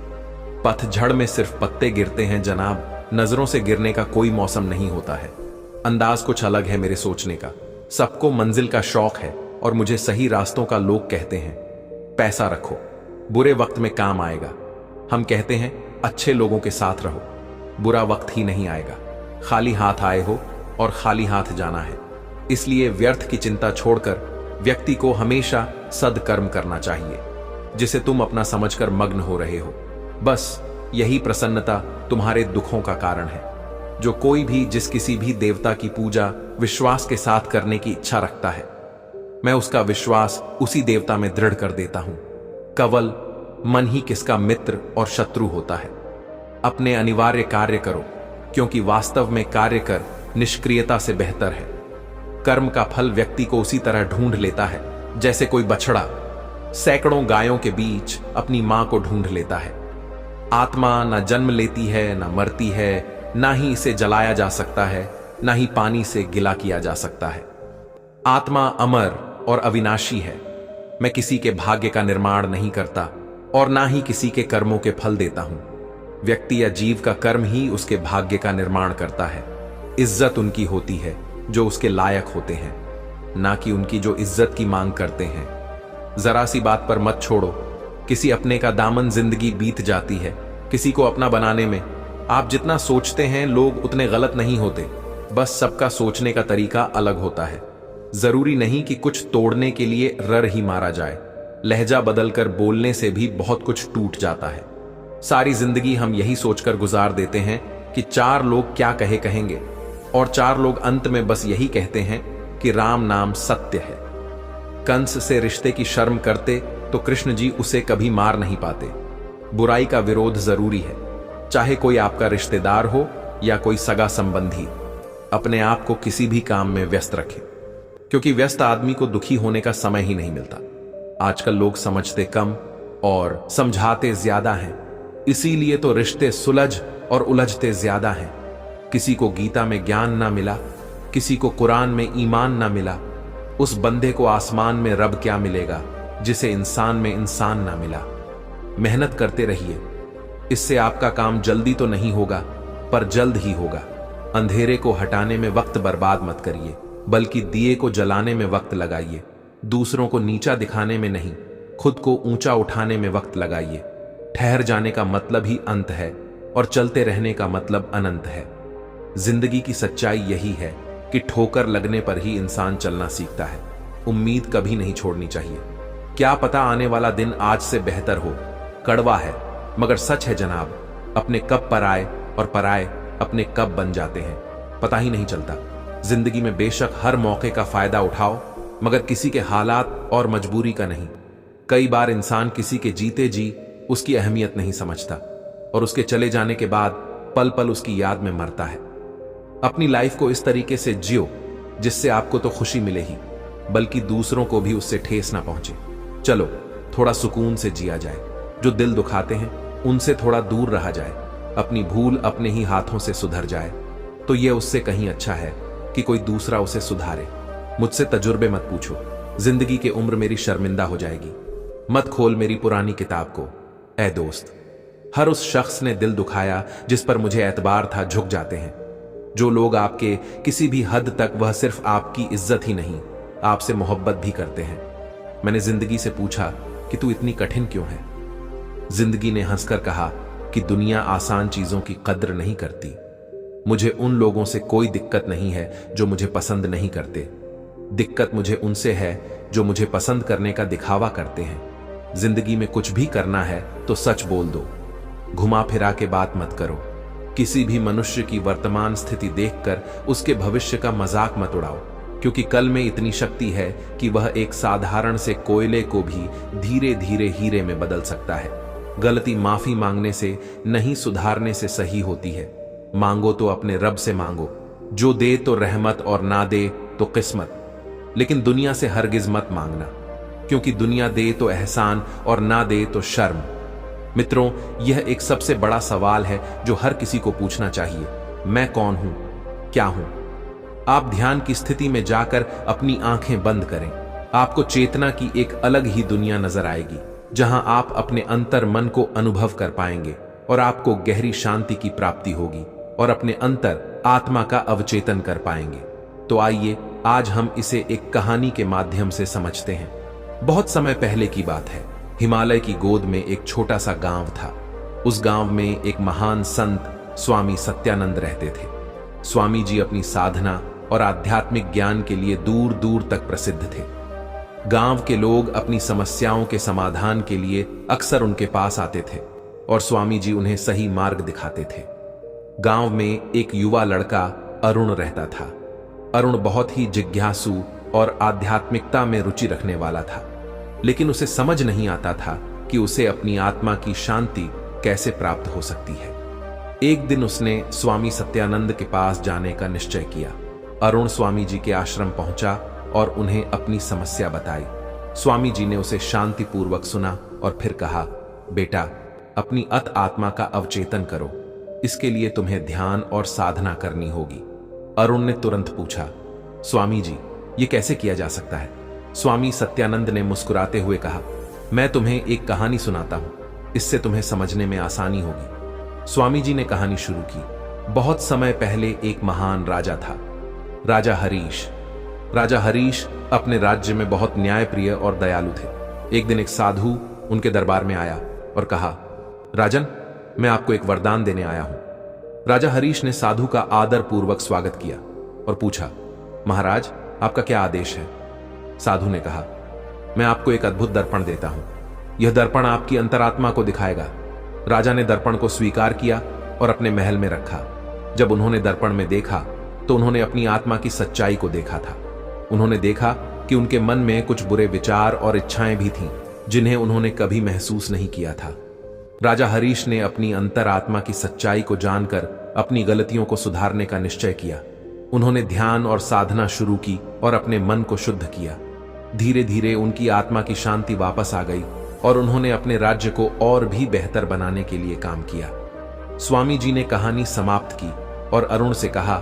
[SPEAKER 1] पतझड़ में सिर्फ पत्ते गिरते हैं जनाब, नजरों से गिरने का कोई मौसम नहीं होता है। अंदाज कुछ अलग है मेरे सोचने का। सबको मंजिल का शौक है, और मुझे सही रास्तों का लोग कहते हैं पैसा रखो, बुरे वक्त में काम आएगा। हम कहते हैं अच्छे लोगों के साथ रहो, बुरा वक्त ही नहीं आएगा। खाली हाथ आए हो और खाली हाथ जाना है। इसलिए व्यर्थ की चिंता छोड़कर व्यक्ति को हमेशा सदकर्म करना चाहिए, जिसे तुम अपना समझकर मग्न हो रहे हो। बस यही प्रसन्नता तुम्हारे दुखों का कारण है। जो कोई भी जिस किसी भी देवता की पूजा विश्वास के साथ करने की इच्छा रखता है, मैं उसका विश्वास उसी देवता में दृढ़ कर देता हूं। केवल मन ही किसका मित्र और शत्रु होता है। अपने अनिवार्य कार्य करो, क्योंकि वास्तव में कार्य कर निष्क्रियता से बेहतर है। कर्म का फल व्यक्ति को उसी तरह ढूंढ लेता है जैसे कोई बछड़ा सैकड़ों गायों के बीच अपनी मां को ढूंढ लेता है। आत्मा न जन्म लेती है, न मरती है, ना ही इसे जलाया जा सकता है, ना ही पानी से गिला किया जा सकता है। आत्मा अमर और अविनाशी है। मैं किसी के भाग्य का निर्माण नहीं करता और ना ही किसी के कर्मों के फल देता हूं। व्यक्ति या जीव का कर्म ही उसके भाग्य का निर्माण करता है। इज्जत उनकी होती है जो उसके लायक होते हैं, ना कि उनकी जो इज्जत की मांग करते हैं। जरा सी बात पर मत छोड़ो, किसी अपने का दामन जिंदगी बीत जाती है। किसी को अपना बनाने में आप जितना सोचते हैं लोग उतने गलत नहीं होते, बस सबका सोचने का तरीका अलग होता है। जरूरी नहीं कि कुछ तोड़ने के लिए रर ही मारा जाए। लहजा बदलकर बोलने से भी बहुत कुछ टूट जाता है। सारी जिंदगी हम यही सोचकर गुजार देते हैं कि 4 लोग क्या कहेंगे, और 4 लोग अंत में बस यही कहते हैं कि राम नाम सत्य है। कंस से रिश्ते की शर्म करते तो कृष्ण जी उसे कभी मार नहीं पाते। बुराई का विरोध जरूरी है, चाहे कोई आपका रिश्तेदार हो या कोई सगा संबंधी। अपने आप को किसी भी काम में व्यस्त रखें, क्योंकि व्यस्त आदमी को दुखी होने का समय ही नहीं मिलता। आजकल लोग समझते कम और समझाते ज्यादा हैं, इसीलिए तो रिश्ते सुलझ और उलझते ज्यादा हैं। किसी को गीता में ज्ञान ना मिला, किसी को कुरान में ईमान ना मिला। उस बंदे को आसमान में रब क्या मिलेगा जिसे इंसान में इंसान ना मिला। मेहनत करते रहिए, इससे आपका काम जल्दी तो नहीं होगा पर जल्द ही होगा। अंधेरे को हटाने में वक्त बर्बाद मत करिए, बल्कि दिए को जलाने में वक्त लगाइए। दूसरों को नीचा दिखाने में नहीं, खुद को ऊंचा उठाने में वक्त लगाइए। ठहर जाने का मतलब ही अंत है और चलते रहने का मतलब अनंत है। जिंदगी की सच्चाई यही है कि ठोकर लगने पर ही इंसान चलना सीखता है। उम्मीद कभी नहीं छोड़नी चाहिए। क्या पता आने वाला दिन आज से बेहतर हो। कड़वा है मगर सच है जनाब, अपने कब पर आए और पराए अपने कब बन जाते हैं, पता ही नहीं चलता। जिंदगी में बेशक हर मौके का फायदा उठाओ, मगर किसी के हालात और मजबूरी का नहीं। कई बार इंसान किसी के जीते जी उसकी अहमियत नहीं समझता और उसके चले जाने के बाद पल पल उसकी याद में मरता है। अपनी लाइफ को इस तरीके से जियो जिससे आपको तो खुशी मिले ही, बल्कि दूसरों को भी उससे ठेस ना पहुंचे। चलो थोड़ा सुकून से जिया जाए। जो दिल दुखाते हैं उनसे थोड़ा दूर रहा जाए। अपनी भूल अपने ही हाथों से सुधर जाए तो यह उससे कहीं अच्छा है कि कोई दूसरा उसे सुधारे। मुझसे तजुर्बे मत पूछो, जिंदगी की उम्र मेरी शर्मिंदा हो जाएगी। मत खोल मेरी पुरानी किताब को ऐ दोस्त। हर उस शख्स ने दिल दुखाया जिस पर मुझे एतबार था झुक जाते हैं। जो लोग आपके किसी भी हद तक वह सिर्फ आपकी इज्जत ही नहीं आपसे मोहब्बत भी करते हैं। मैंने जिंदगी से पूछा कि तू इतनी कठिन क्यों है। जिंदगी ने हंसकर कहा कि दुनिया आसान चीजों की कद्र नहीं करती। मुझे उन लोगों से कोई दिक्कत नहीं है जो मुझे पसंद नहीं करते। दिक्कत मुझे उनसे है जो मुझे पसंद करने का दिखावा करते हैं। जिंदगी में कुछ भी करना है तो सच बोल दो, घुमा फिरा के बात मत करो। किसी भी मनुष्य की वर्तमान स्थिति देखकर उसके भविष्य का मजाक मत उड़ाओ, क्योंकि कल में इतनी शक्ति है कि वह एक साधारण से कोयले को भी धीरे धीरे हीरे में बदल सकता है। गलती माफी मांगने से नहीं, सुधारने से सही होती है। मांगो तो अपने रब से मांगो, जो दे तो रहमत और ना दे तो किस्मत। लेकिन दुनिया से हरगिज मत मांगना, क्योंकि दुनिया दे तो एहसान और ना दे तो शर्म। मित्रों, यह एक सबसे बड़ा सवाल है जो हर किसी को पूछना चाहिए। मैं कौन हूं, क्या हूं? आप ध्यान की स्थिति में जाकर अपनी आंखें बंद करें। आपको चेतना की एक अलग ही दुनिया नजर आएगी, जहां आप अपने अंतर मन को अनुभव कर पाएंगे और आपको गहरी शांति की प्राप्ति होगी और अपने अंतर आत्मा का अवचेतन कर पाएंगे। तो आइए आज हम इसे एक कहानी के माध्यम से समझते हैं। बहुत समय पहले की बात है। हिमालय की गोद में एक छोटा सा गांव था। उस गांव में एक महान संत स्वामी सत्यानंद रहते थे। स्वामी जी अपनी साधना और आध्यात्मिक ज्ञान के लिए दूर दूर तक प्रसिद्ध थे। गांव के लोग अपनी समस्याओं के समाधान के लिए अक्सर उनके पास आते थे और स्वामी जी उन्हें सही मार्ग दिखाते थे। गांव में एक युवा लड़का अरुण रहता था। अरुण बहुत ही जिज्ञासु और आध्यात्मिकता में रुचि रखने वाला था, लेकिन उसे समझ नहीं आता था कि उसे अपनी आत्मा की शांति कैसे प्राप्त हो सकती है। एक दिन उसने स्वामी सत्यानंद के पास जाने का निश्चय किया। अरुण स्वामी जी के आश्रम पहुंचा और उन्हें अपनी समस्या बताई। स्वामी जी ने उसे शांतिपूर्वक सुना और फिर कहा, बेटा, अपनी अत आत्मा का अवचेतन करो। इसके लिए तुम्हें ध्यान और साधना करनी होगी। अरुण ने तुरंत पूछा, स्वामी जी, ये कैसे किया जा सकता है? स्वामी सत्यानंद ने मुस्कुराते हुए कहा, मैं तुम्हें एक कहानी सुनाता हूं, इससे तुम्हें समझने में आसानी होगी। स्वामी जी ने कहानी शुरू की। बहुत समय पहले एक महान राजा था, राजा हरीश। राजा हरीश अपने राज्य में बहुत न्यायप्रिय और दयालु थे। एक दिन एक साधु उनके दरबार में आया और कहा, राजन, मैं आपको एक वरदान देने आया हूं। राजा हरीश ने साधु का आदर पूर्वक स्वागत किया और पूछा, महाराज, आपका क्या आदेश है? साधु ने कहा, मैं आपको एक अद्भुत दर्पण देता हूं। यह दर्पण आपकी अंतरात्मा को दिखाएगा। राजा ने दर्पण को स्वीकार किया और अपने महल में रखा। जब उन्होंने दर्पण में देखा तो उन्होंने अपनी आत्मा की सच्चाई को देखा था। उन्होंने देखा कि उनके मन में कुछ बुरे विचार और इच्छाएं भी थीं, जिन्हें उन्होंने कभी महसूस नहीं किया था। राजा हरीश ने अपनी अंतरात्मा की सच्चाई को जानकर अपनी गलतियों को सुधारने का निश्चय किया। उन्होंने ध्यान और साधना शुरू की और अपने मन को शुद्ध किया। धीरे धीरे उनकी आत्मा की शांति वापस आ गई और उन्होंने अपने राज्य को और भी बेहतर बनाने के लिए काम किया। स्वामी जी ने कहानी समाप्त की और अरुण से कहा,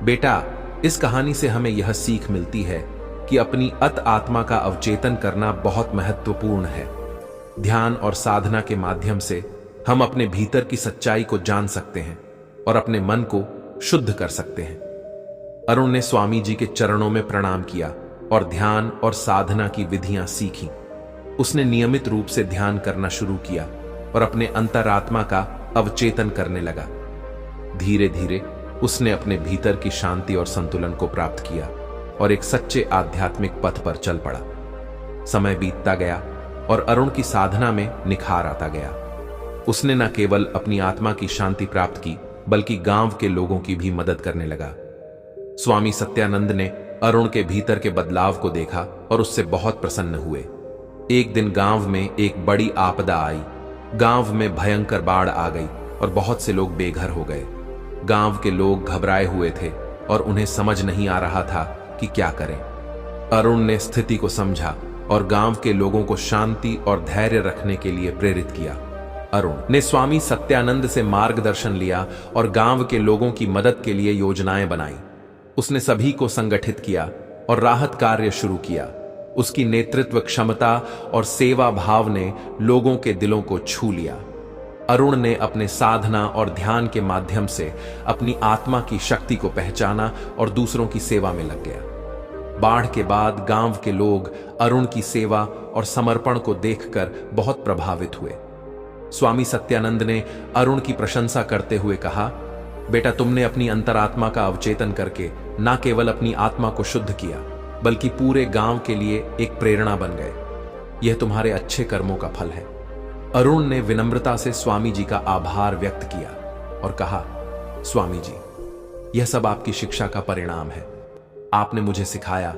[SPEAKER 1] बेटा, इस कहानी से हमें यह सीख मिलती है कि अपनी अत आत्मा का अवचेतन करना बहुत महत्वपूर्ण है। ध्यान और साधना के माध्यम से हम अपने भीतर की सच्चाई को जान सकते हैं और अपने मन को शुद्ध कर सकते हैं। अरुण ने स्वामी जी के चरणों में प्रणाम किया और ध्यान और साधना की विधियां सीखी। उसने नियमित रूप से ध्यान करना शुरू किया और अपने अंतरात्मा का अवचेतन करने लगा। धीरे धीरे उसने अपने भीतर की शांति और संतुलन को प्राप्त किया और एक सच्चे आध्यात्मिक पथ पर चल पड़ा। समय बीतता गया और अरुण की साधना में निखार आता गया। उसने न केवल अपनी आत्मा की शांति प्राप्त की, बल्कि गांव के लोगों की भी मदद करने लगा। स्वामी सत्यानंद ने अरुण के भीतर के बदलाव को देखा और उससे बहुत प्रसन्न हुए। एक दिन गांव में एक बड़ी आपदा आई। गांव में भयंकर बाढ़ आ गई और बहुत से लोग बेघर हो गए। गांव के लोग घबराए हुए थे और उन्हें समझ नहीं आ रहा था कि क्या करें। अरुण ने स्थिति को समझा और गांव के लोगों को शांति और धैर्य रखने के लिए प्रेरित किया। अरुण ने स्वामी सत्यानंद से मार्गदर्शन लिया और गांव के लोगों की मदद के लिए योजनाएं बनाई। उसने सभी को संगठित किया और राहत कार्य शुरू किया। उसकी नेतृत्व क्षमता और सेवा भाव ने लोगों के दिलों को छू लिया। अरुण ने अपने साधना और ध्यान के माध्यम से अपनी आत्मा की शक्ति को पहचाना और दूसरों की सेवा में लग गया। बाढ़ के बाद गांव के लोग अरुण की सेवा और समर्पण को देखकर बहुत प्रभावित हुए। स्वामी सत्यानंद ने अरुण की प्रशंसा करते हुए कहा, बेटा, तुमने अपनी अंतरात्मा का अवचेतन करके न केवल अपनी आत्मा को शुद्ध किया, बल्कि पूरे गांव के लिए एक प्रेरणा बन गए। यह तुम्हारे अच्छे कर्मों का फल है। अरुण ने विनम्रता से स्वामी जी का आभार व्यक्त किया और कहा, स्वामी जी, यह सब आपकी शिक्षा का परिणाम है। आपने मुझे सिखाया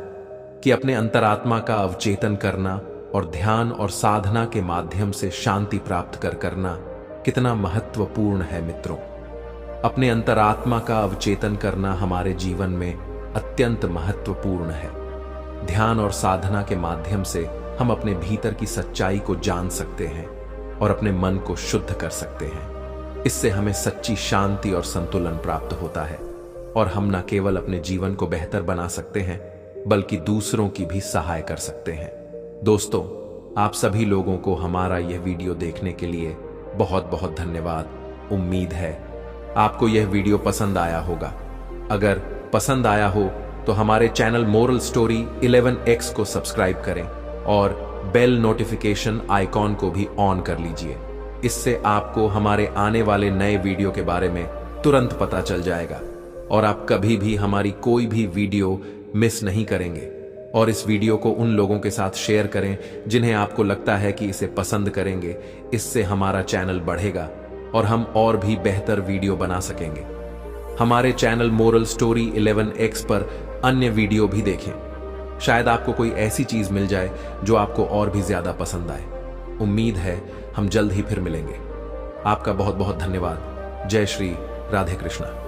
[SPEAKER 1] कि अपने अंतरात्मा का अवचेतन करना और ध्यान और साधना के माध्यम से शांति प्राप्त करना कितना महत्वपूर्ण है। मित्रों, अपने अंतरात्मा का अवचेतन करना हमारे जीवन में अत्यंत महत्वपूर्ण है। ध्यान और साधना के माध्यम से हम अपने भीतर की सच्चाई को जान सकते हैं और अपने मन को शुद्ध कर सकते हैं। इससे हमें सच्ची शांति और संतुलन प्राप्त होता है और हम न केवल अपने जीवन को बेहतर बना सकते हैं, बल्कि दूसरों की भी सहाय कर सकते हैं। दोस्तों, आप सभी लोगों को हमारा यह वीडियो देखने के लिए बहुत बहुत धन्यवाद। उम्मीद है आपको यह वीडियो पसंद आया होगा। अगर पसंद आया हो तो हमारे चैनल मोरल स्टोरी 11x को सब्सक्राइब करें और बेल नोटिफिकेशन आइकॉन को भी ऑन कर लीजिए। इससे आपको हमारे आने वाले नए वीडियो के बारे में तुरंत पता चल जाएगा और आप कभी भी हमारी कोई भी वीडियो मिस नहीं करेंगे। और इस वीडियो को उन लोगों के साथ शेयर करें जिन्हें आपको लगता है कि इसे पसंद करेंगे। इससे हमारा चैनल बढ़ेगा और हम और भी बेहतर वीडियो बना सकेंगे। हमारे चैनल मोरल स्टोरी 11X पर अन्य वीडियो भी देखें। शायद आपको कोई ऐसी चीज मिल जाए जो आपको और भी ज्यादा पसंद आए। उम्मीद है हम जल्द ही फिर मिलेंगे। आपका बहुत बहुत धन्यवाद। जय श्री राधे कृष्णा।